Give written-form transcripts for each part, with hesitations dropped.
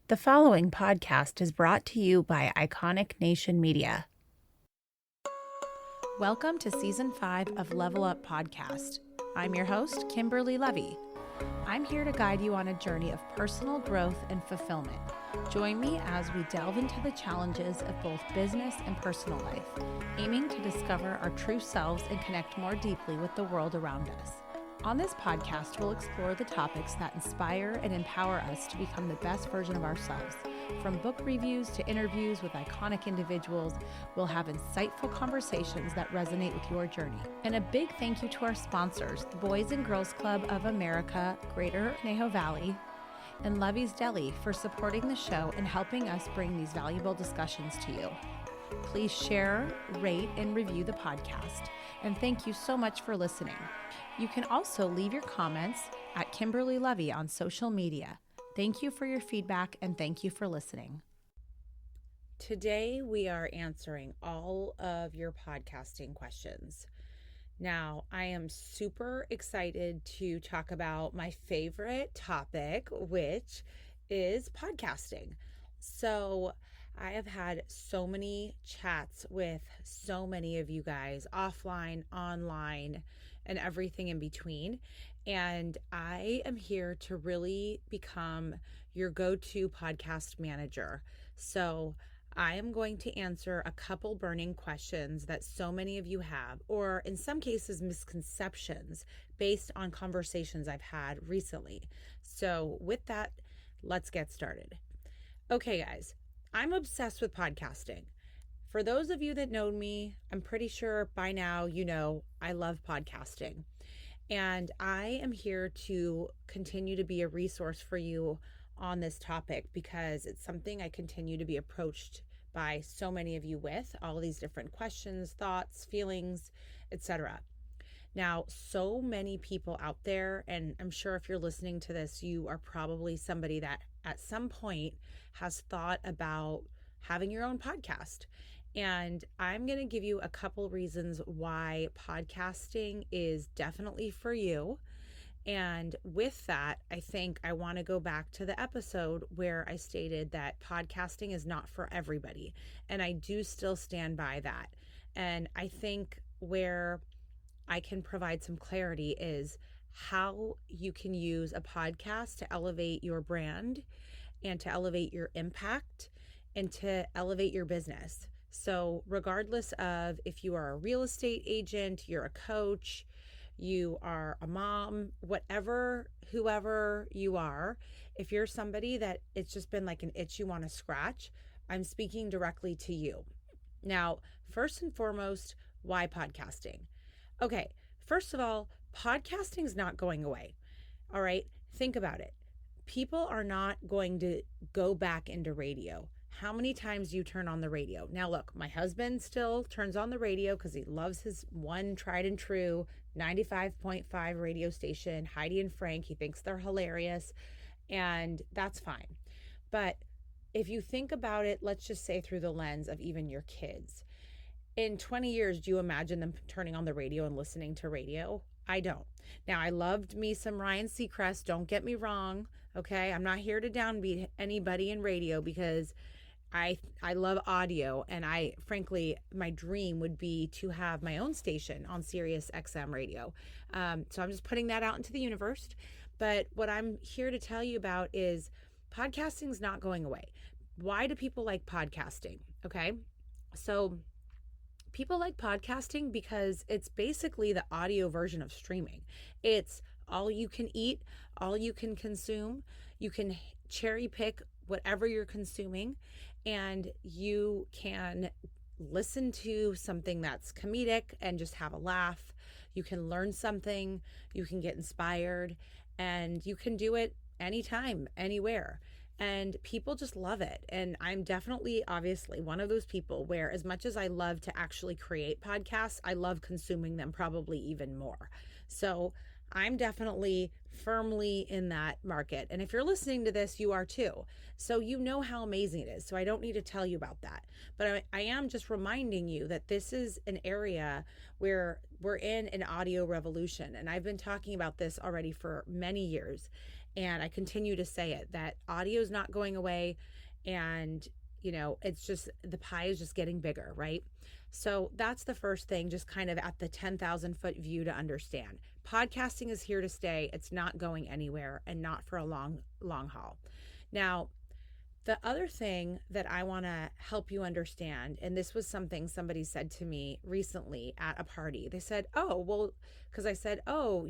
The following podcast is brought to you by Iconic Nation Media. Welcome to Season 5 of Level Up Podcast. I'm your host, Kimberly Levy. I'm here to guide you on a journey of personal growth and fulfillment. Join me as we delve into the challenges of both business and personal life, aiming to discover our true selves and connect more deeply with the world around us. On this podcast, we'll explore the topics that inspire and empower us to become the best version of ourselves. From book reviews to interviews with iconic individuals, we'll have insightful conversations that resonate with your journey. And a big thank you to our sponsors, the Boys and Girls Club of America, Greater Conejo Valley, and Levy's Deli for supporting the show and helping us bring these valuable discussions to you. Please share, rate, and review the podcast. And thank you so much for listening. You can also leave your comments at Kimberly Levy on social media. Thank you for your feedback and thank you for listening. Today we are answering all of your podcasting questions. Now, I am super excited to talk about my favorite topic, which is podcasting. So I have had so many chats with so many of you guys offline, online, and everything in between. And I am here to really become your go-to podcast manager. So I am going to answer a couple burning questions that so many of you have, or in some cases, misconceptions based on conversations I've had recently. So with that, let's get started. Okay, guys, I'm obsessed with podcasting. For those of you that know me, I'm pretty sure by now you know I love podcasting. And I am here to continue to be a resource for you on this topic because it's something I continue to be approached by so many of you with, all these different questions, thoughts, feelings, etc. Now, so many people out there, and I'm sure if you're listening to this, you are probably somebody that at some point has thought about having your own podcast. And I'm going to give you a couple reasons why podcasting is definitely for you. And with that, I think I want to go back to the episode where I stated that podcasting is not for everybody. And I do still stand by that. And I think where I can provide some clarity is how you can use a podcast to elevate your brand and to elevate your impact and to elevate your business. So regardless of if you are a real estate agent, you're a coach, you are a mom, whoever you are, if you're somebody that it's just been like an itch you want to scratch, I'm speaking directly to you. Now, first and foremost, why podcasting? Okay, first of all, podcasting is not going away. All right, think about it. People are not going to go back into radio. How many times do you turn on the radio? Now, look, my husband still turns on the radio because he loves his one tried and true 95.5 radio station, Heidi and Frank. He thinks they're hilarious, and that's fine. But if you think about it, let's just say through the lens of even your kids. In 20 years, do you imagine them turning on the radio and listening to radio? I don't. Now, I loved me some Ryan Seacrest. Don't get me wrong. Okay. I'm not here to downbeat anybody in radio because I love audio. And frankly, my dream would be to have my own station on Sirius XM radio. So I'm just putting that out into the universe. But what I'm here to tell you about is podcasting is not going away. Why do people like podcasting? Okay. So people like podcasting because it's basically the audio version of streaming. It's all you can eat, all you can consume. You can cherry pick whatever you're consuming, and you can listen to something that's comedic and just have a laugh. You can learn something, you can get inspired, and you can do it anytime, anywhere. And people just love it. And I'm definitely, obviously, one of those people where as much as I love to actually create podcasts, I love consuming them probably even more. So I'm definitely firmly in that market. And if you're listening to this, you are too. So you know how amazing it is. So I don't need to tell you about that. But I am just reminding you that this is an area where we're in an audio revolution. And I've been talking about this already for many years. And I continue to say it, that audio is not going away. And, it's just the pie is just getting bigger, right? So that's the first thing, just kind of at the 10,000-foot view to understand. Podcasting is here to stay. It's not going anywhere, and not for a long, long haul. Now, the other thing that I want to help you understand, and this was something somebody said to me recently at a party. They said, oh, well, because I said, oh,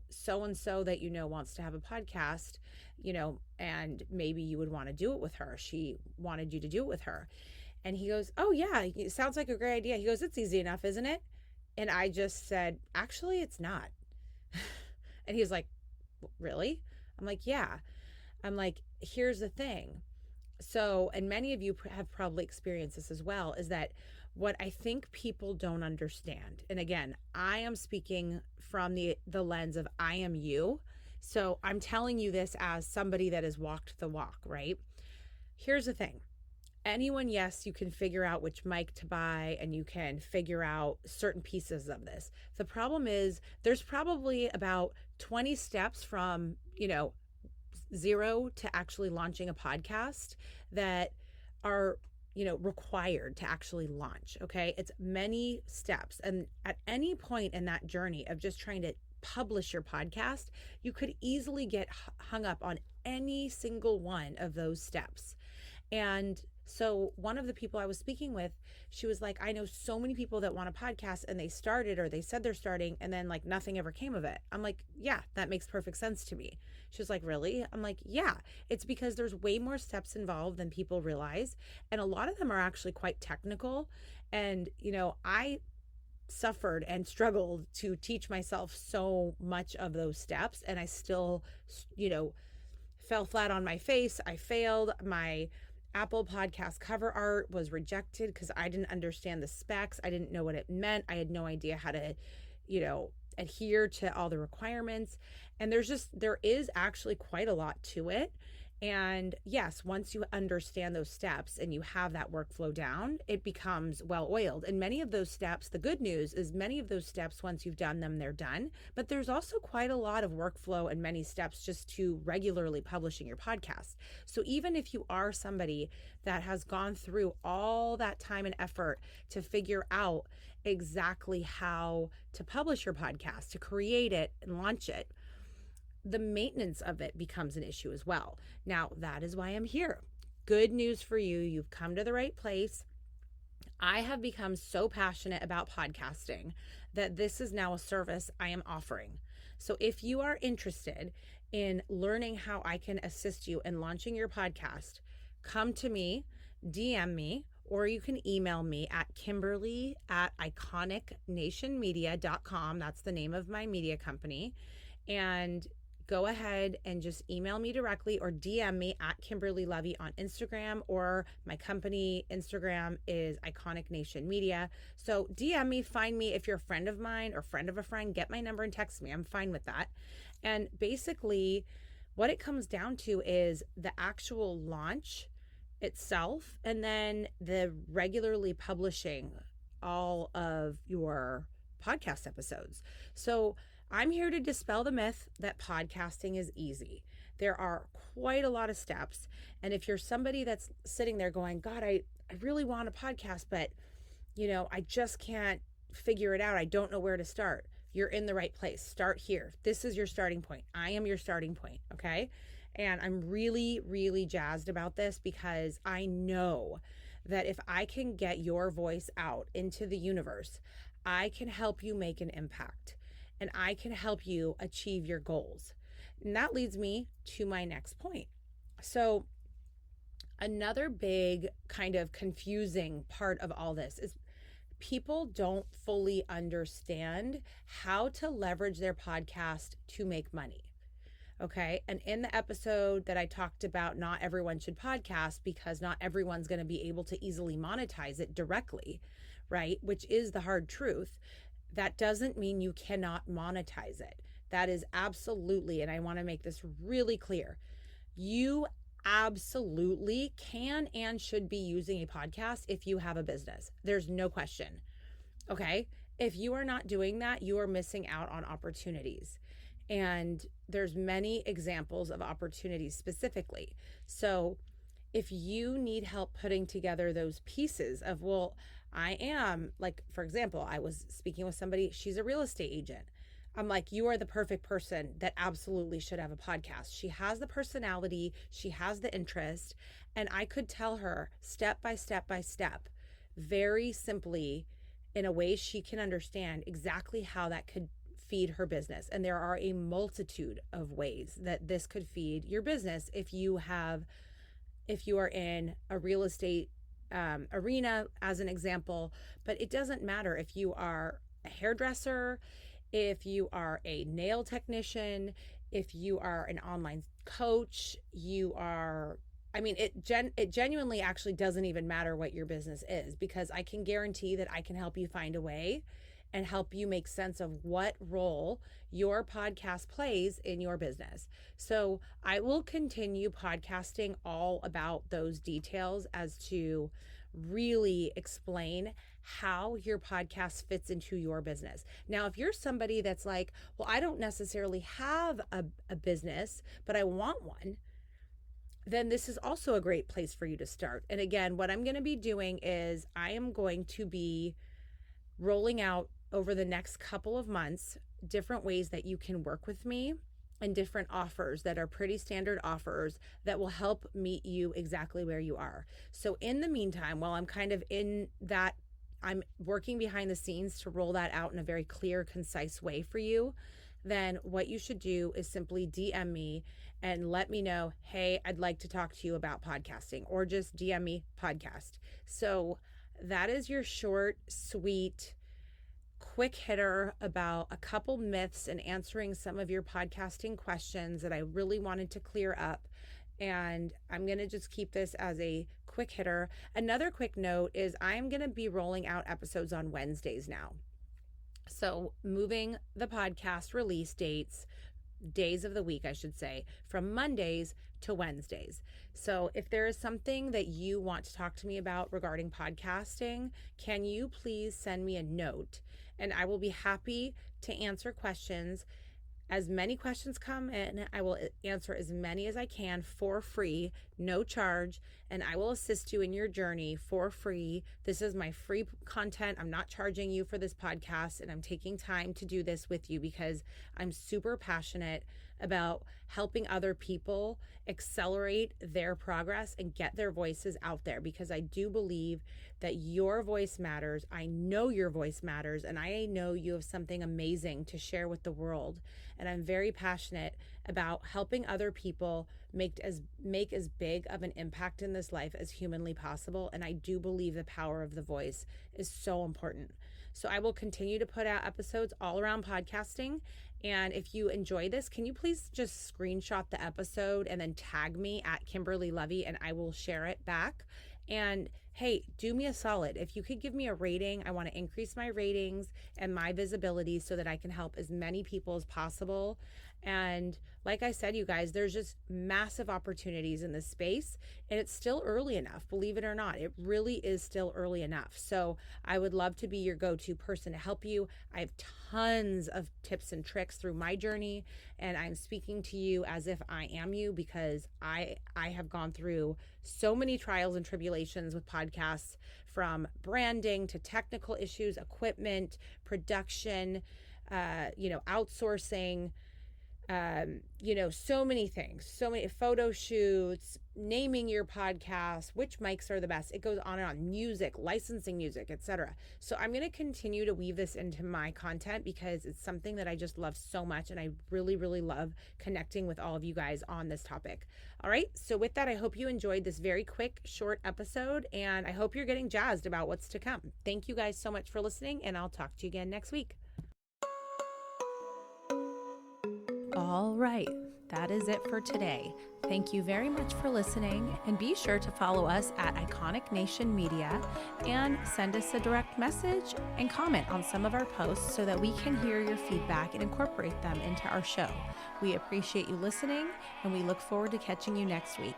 so-and-so that wants to have a podcast, and maybe you would want to do it with her. She wanted you to do it with her. And he goes, oh, yeah, it sounds like a great idea. He goes, it's easy enough, isn't it? And I just said, actually, it's not. And he was like, really? I'm like, yeah. I'm like, here's the thing. So, and many of you have probably experienced this as well, is that what I think people don't understand, and again, I am speaking from the lens of I am you. So I'm telling you this as somebody that has walked the walk, right? Here's the thing. Anyone, yes, you can figure out which mic to buy and you can figure out certain pieces of this. The problem is there's probably about 20 steps from, zero to actually launching a podcast that are required to actually launch. Okay, it's many steps, and at any point in that journey of just trying to publish your podcast, you could easily get hung up on any single one of those steps. And so one of the people I was speaking with, she was like, I know so many people that want a podcast and they started, or they said they're starting, and then like nothing ever came of it. I'm like, yeah, that makes perfect sense to me. She was like, really? I'm like, yeah, it's because there's way more steps involved than people realize. And a lot of them are actually quite technical. And, I suffered and struggled to teach myself so much of those steps. And I still, fell flat on my face. I failed. My Apple Podcast cover art was rejected because I didn't understand the specs. I didn't know what it meant. I had no idea how to, adhere to all the requirements. And there is actually quite a lot to it. And yes, once you understand those steps and you have that workflow down, it becomes well-oiled. And many of those steps, the good news is many of those steps, once you've done them, they're done. But there's also quite a lot of workflow and many steps just to regularly publishing your podcast. So even if you are somebody that has gone through all that time and effort to figure out exactly how to publish your podcast, to create it and launch it, the maintenance of it becomes an issue as well. Now, that is why I'm here. Good news for you. You've come to the right place. I have become so passionate about podcasting that this is now a service I am offering. So if you are interested in learning how I can assist you in launching your podcast, come to me, DM me, or you can email me at Kimberly@iconicnationmedia.com. That's the name of my media company. And go ahead and just email me directly or DM me at Kimberly Levy on Instagram, or my company Instagram is Iconic Nation Media. So DM me, find me. If you're a friend of mine or friend of a friend, get my number and text me. I'm fine with that. And basically what it comes down to is the actual launch itself, and then the regularly publishing all of your podcast episodes. So I'm here to dispel the myth that podcasting is easy. There are quite a lot of steps. And if you're somebody that's sitting there going, God, I really want a podcast, but I just can't figure it out. I don't know where to start. You're in the right place. Start here. This is your starting point. I am your starting point. Okay. And I'm really, really jazzed about this because I know that if I can get your voice out into the universe, I can help you make an impact. And I can help you achieve your goals. And that leads me to my next point. So another big kind of confusing part of all this is people don't fully understand how to leverage their podcast to make money. Okay. And in the episode that I talked about, not everyone should podcast because not everyone's going to be able to easily monetize it directly, right? Which is the hard truth. That doesn't mean you cannot monetize it. That is absolutely, and I want to make this really clear, you absolutely can and should be using a podcast if you have a business. There's no question. Okay? If you are not doing that, you are missing out on opportunities. And there's many examples of opportunities specifically. So if you need help putting together those pieces of, well, I am like, for example, I was speaking with somebody, she's a real estate agent. I'm like, you are the perfect person that absolutely should have a podcast. She has the personality, she has the interest, and I could tell her step by step by step, very simply, in a way she can understand exactly how that could feed her business. And there are a multitude of ways that this could feed your business if you are in a real estate arena, as an example. But it doesn't matter if you are a hairdresser, if you are a nail technician, if you are an online coach, it genuinely actually doesn't even matter what your business is, because I can guarantee that I can help you find a way and help you make sense of what role your podcast plays in your business. So I will continue podcasting all about those details as to really explain how your podcast fits into your business. Now, if you're somebody that's like, well, I don't necessarily have a business, but I want one, then this is also a great place for you to start. And again, what I'm going to be doing is I am going to be rolling out over the next couple of months different ways that you can work with me, and different offers that are pretty standard offers that will help meet you exactly where you are. So in the meantime, while I'm kind of in that, I'm working behind the scenes to roll that out in a very clear, concise way for you, then what you should do is simply DM me and let me know, hey, I'd like to talk to you about podcasting, or just DM me podcast. So that is your short, sweet, quick hitter about a couple myths and answering some of your podcasting questions that I really wanted to clear up. And I'm going to just keep this as a quick hitter. Another quick note is I'm going to be rolling out episodes on Wednesdays now. So moving the podcast release days of the week, I should say, from Mondays to Wednesdays. So if there is something that you want to talk to me about regarding podcasting, can you please send me a note? And I will be happy to answer questions. As many questions come in, I will answer as many as I can for free, no charge, and I will assist you in your journey for free. This is my free content. I'm not charging you for this podcast, and I'm taking time to do this with you because I'm super passionate about helping other people accelerate their progress and get their voices out there, because I do believe that your voice matters. I know your voice matters, and I know you have something amazing to share with the world. And I'm very passionate about helping other people make as big of an impact in this life as humanly possible. And I do believe the power of the voice is so important. So I will continue to put out episodes all around podcasting. And if you enjoy this, can you please just screenshot the episode and then tag me at Kimberly Levy, and I will share it back. And hey, do me a solid. If you could give me a rating, I want to increase my ratings and my visibility so that I can help as many people as possible. And like I said, you guys, there's just massive opportunities in this space, and it's still early enough. Believe it or not, it really is still early enough. So I would love to be your go-to person to help you. I have tons of tips and tricks through my journey, and I'm speaking to you as if I am you, because I have gone through so many trials and tribulations with podcasts, from branding to technical issues, equipment, production, outsourcing, so many things, so many photo shoots, naming your podcast, which mics are the best. It goes on and on. Music, licensing music, etc. So I'm going to continue to weave this into my content because it's something that I just love so much. And I really, really love connecting with all of you guys on this topic. All right. So with that, I hope you enjoyed this very quick, short episode, and I hope you're getting jazzed about what's to come. Thank you guys so much for listening, and I'll talk to you again next week. All right, that is it for today. Thank you very much for listening, and be sure to follow us at Iconic Nation Media and send us a direct message and comment on some of our posts so that we can hear your feedback and incorporate them into our show. We appreciate you listening, and we look forward to catching you next week.